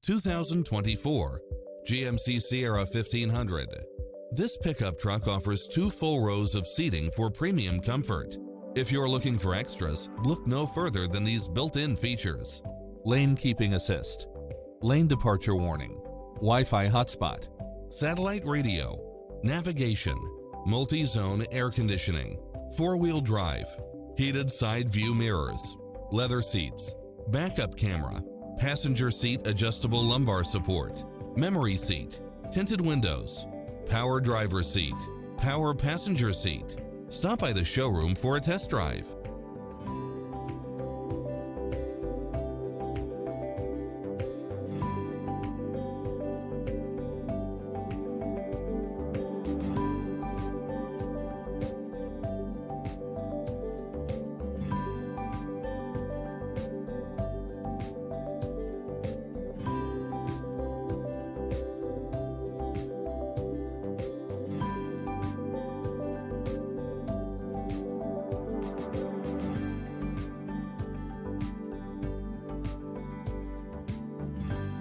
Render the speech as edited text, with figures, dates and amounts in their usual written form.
2024 GMC Sierra 1500. This pickup truck offers 2 full rows of seating for premium comfort. If you're looking for extras, look no further than these built-in features: lane keeping assist, lane departure warning, Wi-Fi hotspot, satellite radio, navigation, multi-zone air conditioning, 4-wheel drive, heated side view mirrors, leather seats, backup camera, passenger seat adjustable lumbar support, memory seat, tinted windows, power driver seat, power passenger seat. Stop by the showroom for a test drive.